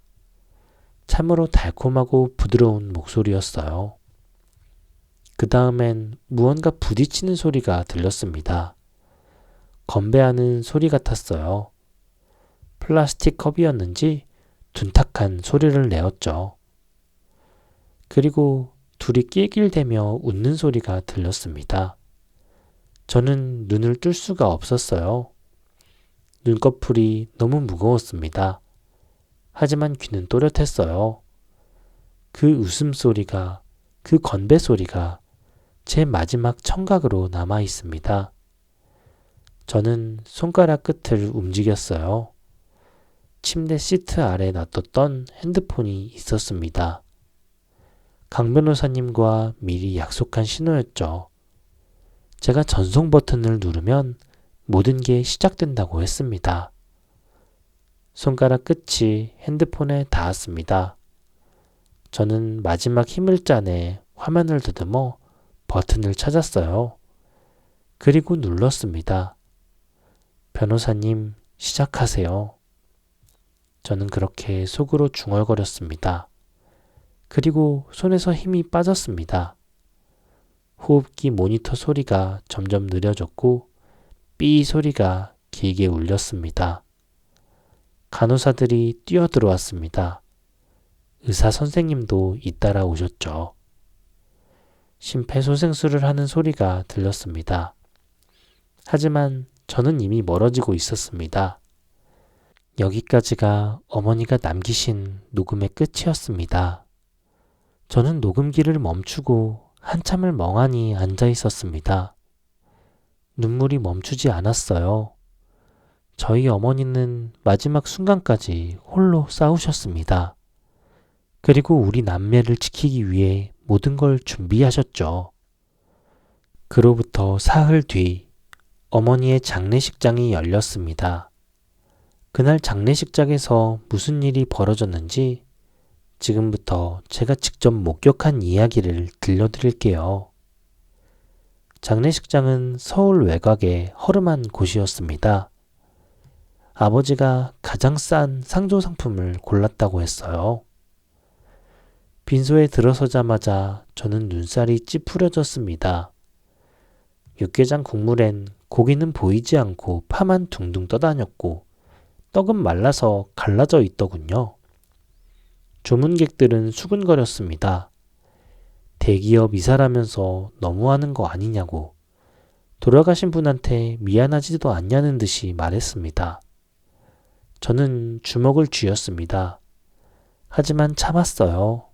참으로 달콤하고 부드러운 목소리였어요. 그 다음엔 무언가 부딪히는 소리가 들렸습니다. 건배하는 소리 같았어요. 플라스틱 컵이었는지 둔탁한 소리를 내었죠. 그리고 둘이 낄낄대며 웃는 소리가 들렸습니다. 저는 눈을 뜰 수가 없었어요. 눈꺼풀이 너무 무거웠습니다. 하지만 귀는 또렷했어요. 그 웃음소리가, 그 건배 소리가 제 마지막 청각으로 남아 있습니다. 저는 손가락 끝을 움직였어요. 침대 시트 아래 놔뒀던 핸드폰이 있었습니다. 강 변호사님과 미리 약속한 신호였죠. 제가 전송 버튼을 누르면 모든 게 시작된다고 했습니다. 손가락 끝이 핸드폰에 닿았습니다. 저는 마지막 힘을 짜내 화면을 더듬어 버튼을 찾았어요. 그리고 눌렀습니다. 변호사님, 시작하세요. 저는 그렇게 속으로 중얼거렸습니다. 그리고 손에서 힘이 빠졌습니다. 호흡기 모니터 소리가 점점 느려졌고 삐 소리가 길게 울렸습니다. 간호사들이 뛰어들어왔습니다. 의사 선생님도 잇따라 오셨죠. 심폐소생술을 하는 소리가 들렸습니다. 하지만 저는 이미 멀어지고 있었습니다. 여기까지가 어머니가 남기신 녹음의 끝이었습니다. 저는 녹음기를 멈추고 한참을 멍하니 앉아 있었습니다. 눈물이 멈추지 않았어요. 저희 어머니는 마지막 순간까지 홀로 싸우셨습니다. 그리고 우리 남매를 지키기 위해 모든 걸 준비하셨죠. 그로부터 사흘 뒤 어머니의 장례식장이 열렸습니다. 그날 장례식장에서 무슨 일이 벌어졌는지 지금부터 제가 직접 목격한 이야기를 들려드릴게요. 장례식장은 서울 외곽의 허름한 곳이었습니다. 아버지가 가장 싼 상조 상품을 골랐다고 했어요. 빈소에 들어서자마자 저는 눈살이 찌푸려졌습니다. 육개장 국물엔 고기는 보이지 않고 파만 둥둥 떠다녔고 떡은 말라서 갈라져 있더군요. 조문객들은 수근거렸습니다. 대기업 이사라면서 너무하는 거 아니냐고 돌아가신 분한테 미안하지도 않냐는 듯이 말했습니다. 저는 주먹을 쥐었습니다. 하지만 참았어요.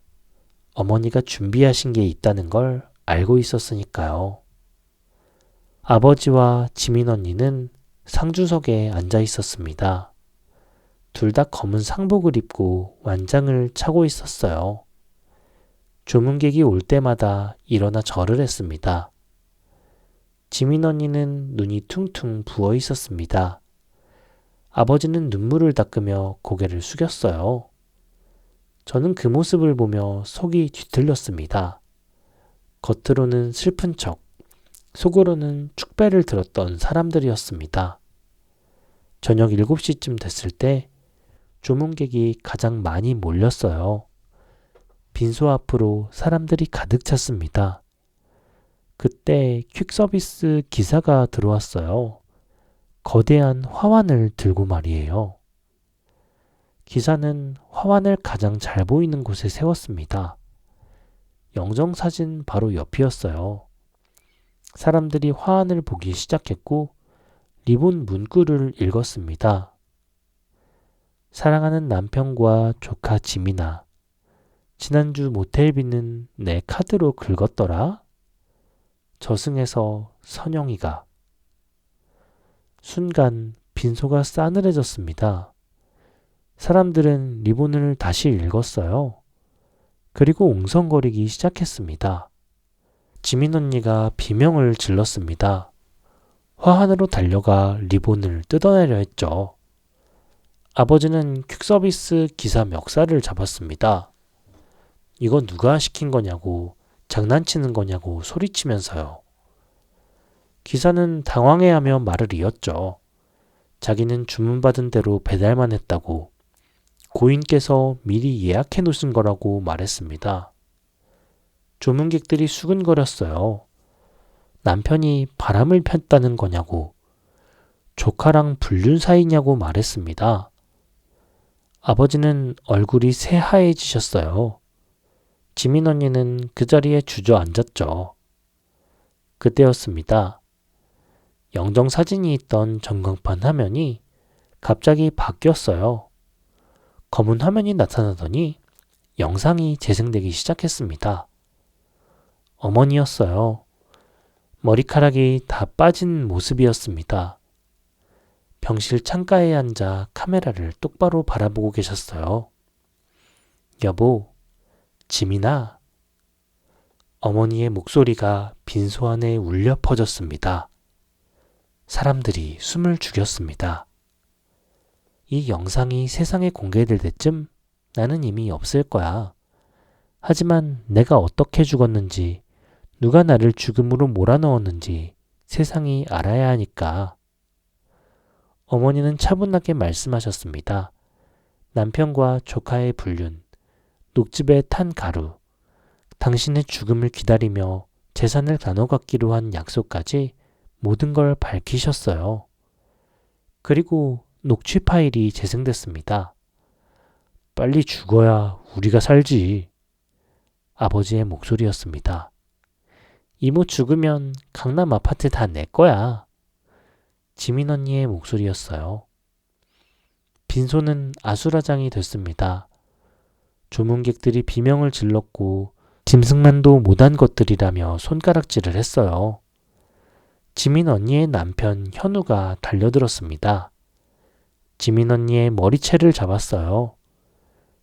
어머니가 준비하신 게 있다는 걸 알고 있었으니까요. 아버지와 지민 언니는 상주석에 앉아 있었습니다. 둘 다 검은 상복을 입고 완장을 차고 있었어요. 조문객이 올 때마다 일어나 절을 했습니다. 지민 언니는 눈이 퉁퉁 부어 있었습니다. 아버지는 눈물을 닦으며 고개를 숙였어요. 저는 그 모습을 보며 속이 뒤틀렸습니다. 겉으로는 슬픈 척, 속으로는 축배를 들었던 사람들이었습니다. 저녁 7시쯤 됐을 때 조문객이 가장 많이 몰렸어요. 빈소 앞으로 사람들이 가득 찼습니다. 그때 퀵서비스 기사가 들어왔어요. 거대한 화환을 들고 말이에요. 기사는 화환을 가장 잘 보이는 곳에 세웠습니다. 영정사진 바로 옆이었어요. 사람들이 화환을 보기 시작했고 리본 문구를 읽었습니다. 사랑하는 남편과 조카 지민아, 지난주 모텔비는 내 카드로 긁었더라. 저승에서 선영이가. 순간 빈소가 싸늘해졌습니다. 사람들은 리본을 다시 읽었어요. 그리고 웅성거리기 시작했습니다. 지민 언니가 비명을 질렀습니다. 화환으로 달려가 리본을 뜯어내려 했죠. 아버지는 퀵서비스 기사 멱살을 잡았습니다. 이거 누가 시킨 거냐고, 장난치는 거냐고 소리치면서요. 기사는 당황해하며 말을 이었죠. 자기는 주문받은 대로 배달만 했다고, 고인께서 미리 예약해 놓으신 거라고 말했습니다. 조문객들이 수근거렸어요. 남편이 바람을 폈다는 거냐고, 조카랑 불륜 사이냐고 말했습니다. 아버지는 얼굴이 새하얘지셨어요. 지민 언니는 그 자리에 주저앉았죠. 그때였습니다. 영정 사진이 있던 전광판 화면이 갑자기 바뀌었어요. 검은 화면이 나타나더니 영상이 재생되기 시작했습니다. 어머니였어요. 머리카락이 다 빠진 모습이었습니다. 병실 창가에 앉아 카메라를 똑바로 바라보고 계셨어요. 여보, 지민아. 어머니의 목소리가 빈소 안에 울려 퍼졌습니다. 사람들이 숨을 죽였습니다. 이 영상이 세상에 공개될 때쯤 나는 이미 없을 거야. 하지만 내가 어떻게 죽었는지, 누가 나를 죽음으로 몰아넣었는지 세상이 알아야 하니까. 어머니는 차분하게 말씀하셨습니다. 남편과 조카의 불륜, 녹즙에 탄 가루, 당신의 죽음을 기다리며 재산을 나눠 갖기로 한 약속까지 모든 걸 밝히셨어요. 그리고 녹취 파일이 재생됐습니다. 빨리 죽어야 우리가 살지. 아버지의 목소리였습니다. 이모 죽으면 강남 아파트 다 내 거야. 지민 언니의 목소리였어요. 빈소는 아수라장이 됐습니다. 조문객들이 비명을 질렀고 짐승만도 못한 것들이라며 손가락질을 했어요. 지민 언니의 남편 현우가 달려들었습니다. 지민 언니의 머리채를 잡았어요.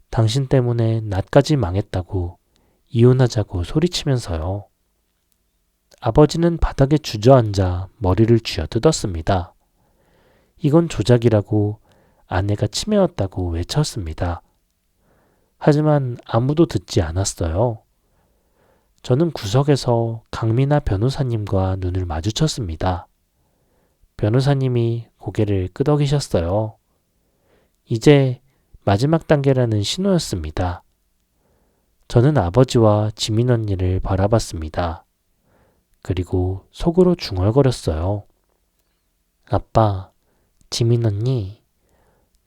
당신 때문에 나까지 망했다고, 이혼하자고 소리치면서요. 아버지는 바닥에 주저앉아 머리를 쥐어뜯었습니다. 이건 조작이라고, 아내가 치매였다고 외쳤습니다. 하지만 아무도 듣지 않았어요. 저는 구석에서 강민아 변호사님과 눈을 마주쳤습니다. 변호사님이 고개를 끄덕이셨어요. 이제 마지막 단계라는 신호였습니다. 저는 아버지와 지민 언니를 바라봤습니다. 그리고 속으로 중얼거렸어요. 아빠, 지민 언니,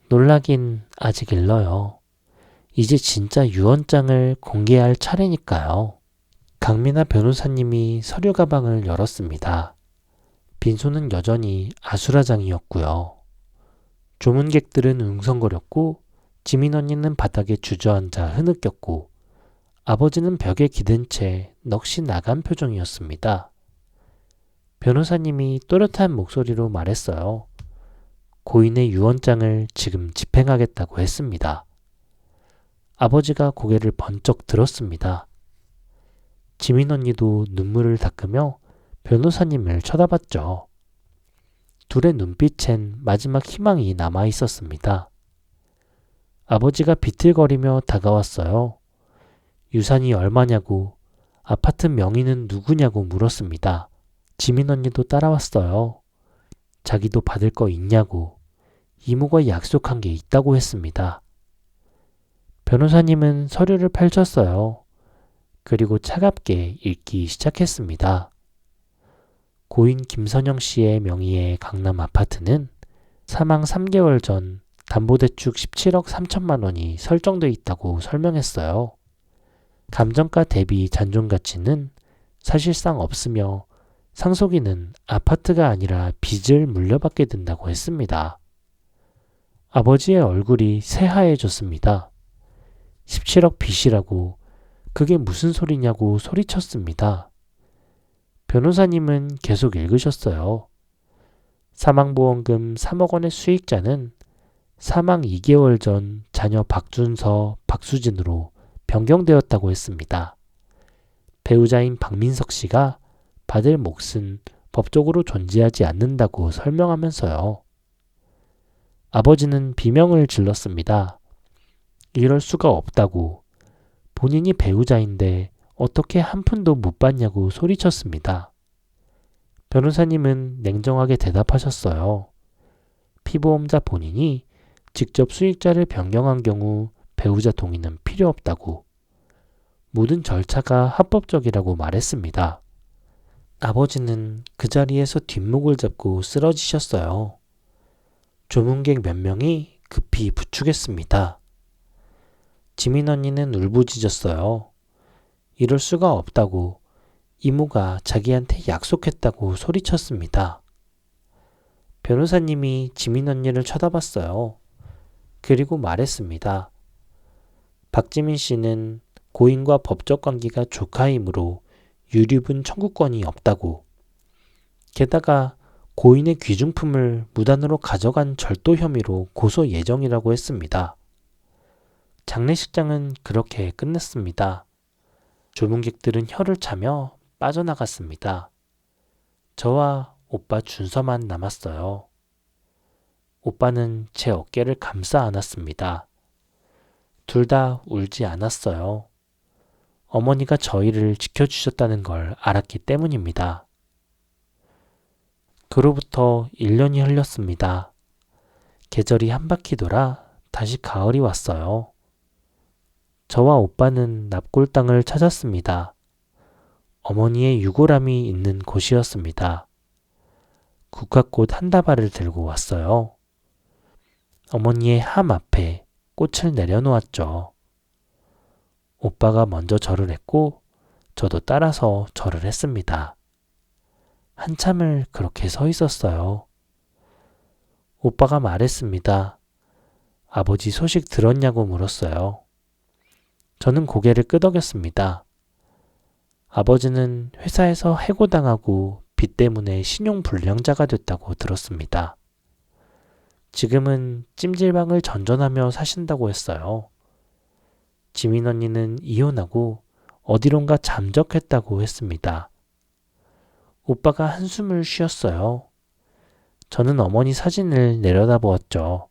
놀라긴 아직 일러요. 이제 진짜 유언장을 공개할 차례니까요. 강민아 변호사님이 서류 가방을 열었습니다. 빈소는 여전히 아수라장이었고요. 조문객들은 웅성거렸고 지민 언니는 바닥에 주저앉아 흐느꼈고 아버지는 벽에 기댄 채 넋이 나간 표정이었습니다. 변호사님이 또렷한 목소리로 말했어요. 고인의 유언장을 지금 집행하겠다고 했습니다. 아버지가 고개를 번쩍 들었습니다. 지민 언니도 눈물을 닦으며 변호사님을 쳐다봤죠. 둘의 눈빛엔 마지막 희망이 남아 있었습니다. 아버지가 비틀거리며 다가왔어요. 유산이 얼마냐고, 아파트 명의는 누구냐고 물었습니다. 지민 언니도 따라왔어요. 자기도 받을 거 있냐고, 이모가 약속한 게 있다고 했습니다. 변호사님은 서류를 펼쳤어요. 그리고 차갑게 읽기 시작했습니다. 고인 김선영 씨의 명의의 강남 아파트는 사망 3개월 전 담보대출 17억 3천만 원이 설정돼 있다고 설명했어요. 감정가 대비 잔존가치는 사실상 없으며 상속인은 아파트가 아니라 빚을 물려받게 된다고 했습니다. 아버지의 얼굴이 새하얘졌습니다. 17억 빚이라고, 그게 무슨 소리냐고 소리쳤습니다. 변호사님은 계속 읽으셨어요. 사망보험금 3억 원의 수익자는 사망 2개월 전 자녀 박준서, 박수진으로 변경되었다고 했습니다. 배우자인 박민석 씨가 받을 몫은 법적으로 존재하지 않는다고 설명하면서요. 아버지는 비명을 질렀습니다. 이럴 수가 없다고, 본인이 배우자인데 어떻게 한 푼도 못 받냐고 소리쳤습니다. 변호사님은 냉정하게 대답하셨어요. 피보험자 본인이 직접 수익자를 변경한 경우 배우자 동의는 필요 없다고. 모든 절차가 합법적이라고 말했습니다. 아버지는 그 자리에서 뒷목을 잡고 쓰러지셨어요. 조문객 몇 명이 급히 부축했습니다. 지민 언니는 울부짖었어요. 이럴 수가 없다고. 이모가 자기한테 약속했다고 소리쳤습니다. 변호사님이 지민 언니를 쳐다봤어요. 그리고 말했습니다. 박지민 씨는 고인과 법적 관계가 조카이므로 유류분 청구권이 없다고. 게다가 고인의 귀중품을 무단으로 가져간 절도 혐의로 고소 예정이라고 했습니다. 장례식장은 그렇게 끝냈습니다. 조문객들은 혀를 차며 빠져나갔습니다. 저와 오빠 준서만 남았어요. 오빠는 제 어깨를 감싸 안았습니다. 둘 다 울지 않았어요. 어머니가 저희를 지켜주셨다는 걸 알았기 때문입니다. 그로부터 1년이 흘렀습니다. 계절이 한 바퀴 돌아 다시 가을이 왔어요. 저와 오빠는 납골 땅을 찾았습니다. 어머니의 유골함이 있는 곳이었습니다. 국화꽃 한 다발을 들고 왔어요. 어머니의 함 앞에 꽃을 내려놓았죠. 오빠가 먼저 절을 했고 저도 따라서 절을 했습니다. 한참을 그렇게 서 있었어요. 오빠가 말했습니다. 아버지 소식 들었냐고 물었어요. 저는 고개를 끄덕였습니다. 아버지는 회사에서 해고당하고 빚 때문에 신용불량자가 됐다고 들었습니다. 지금은 찜질방을 전전하며 사신다고 했어요. 지민 언니는 이혼하고 어디론가 잠적했다고 했습니다. 오빠가 한숨을 쉬었어요. 저는 어머니 사진을 내려다보았죠.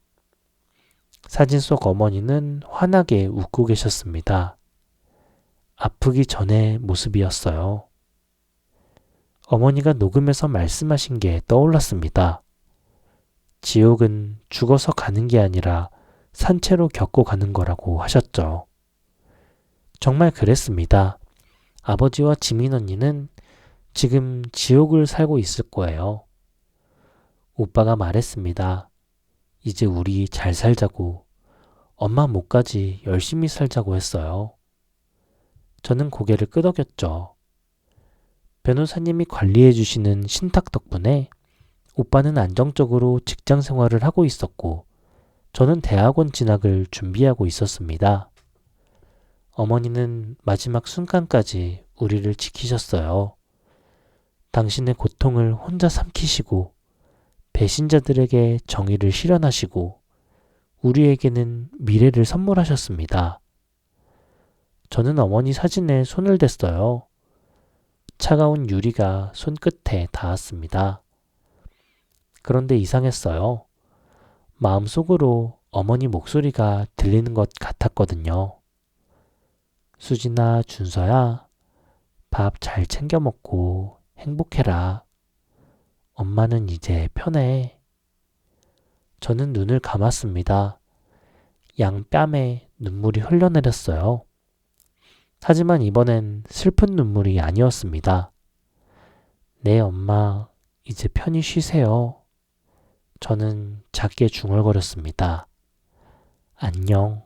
사진 속 어머니는 환하게 웃고 계셨습니다. 아프기 전의 모습이었어요. 어머니가 녹음해서 말씀하신 게 떠올랐습니다. 지옥은 죽어서 가는 게 아니라 산채로 겪고 가는 거라고 하셨죠. 정말 그랬습니다. 아버지와 지민 언니는 지금 지옥을 살고 있을 거예요. 오빠가 말했습니다. 이제 우리 잘 살자고, 엄마 못까지 열심히 살자고 했어요. 저는 고개를 끄덕였죠. 변호사님이 관리해 주시는 신탁 덕분에 오빠는 안정적으로 직장 생활을 하고 있었고 저는 대학원 진학을 준비하고 있었습니다. 어머니는 마지막 순간까지 우리를 지키셨어요. 당신의 고통을 혼자 삼키시고 배신자들에게 정의를 실현하시고 우리에게는 미래를 선물하셨습니다. 저는 어머니 사진에 손을 댔어요. 차가운 유리가 손끝에 닿았습니다. 그런데 이상했어요. 마음속으로 어머니 목소리가 들리는 것 같았거든요. 수진아, 준서야, 밥 잘 챙겨 먹고 행복해라. 엄마는 이제 편해. 저는 눈을 감았습니다. 양뺨에 눈물이 흘러내렸어요. 하지만 이번엔 슬픈 눈물이 아니었습니다. 네, 엄마, 이제 편히 쉬세요. 저는 작게 중얼거렸습니다. 안녕.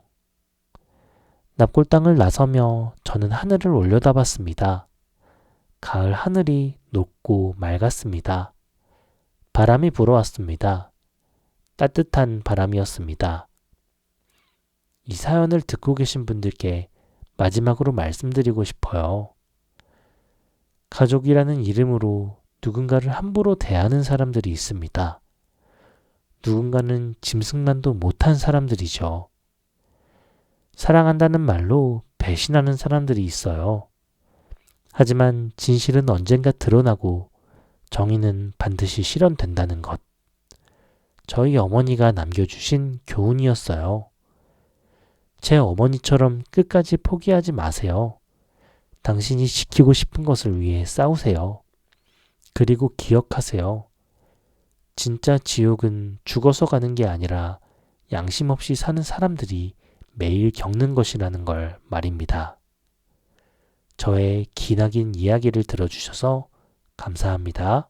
납골당을 나서며 저는 하늘을 올려다봤습니다. 가을 하늘이 높고 맑았습니다. 바람이 불어왔습니다. 따뜻한 바람이었습니다. 이 사연을 듣고 계신 분들께 마지막으로 말씀드리고 싶어요. 가족이라는 이름으로 누군가를 함부로 대하는 사람들이 있습니다. 누군가는 짐승만도 못한 사람들이죠. 사랑한다는 말로 배신하는 사람들이 있어요. 하지만 진실은 언젠가 드러나고 정의는 반드시 실현된다는 것. 저희 어머니가 남겨주신 교훈이었어요. 제 어머니처럼 끝까지 포기하지 마세요. 당신이 지키고 싶은 것을 위해 싸우세요. 그리고 기억하세요. 진짜 지옥은 죽어서 가는 게 아니라 양심 없이 사는 사람들이 매일 겪는 것이라는 걸 말입니다. 저의 기나긴 이야기를 들어주셔서 감사합니다.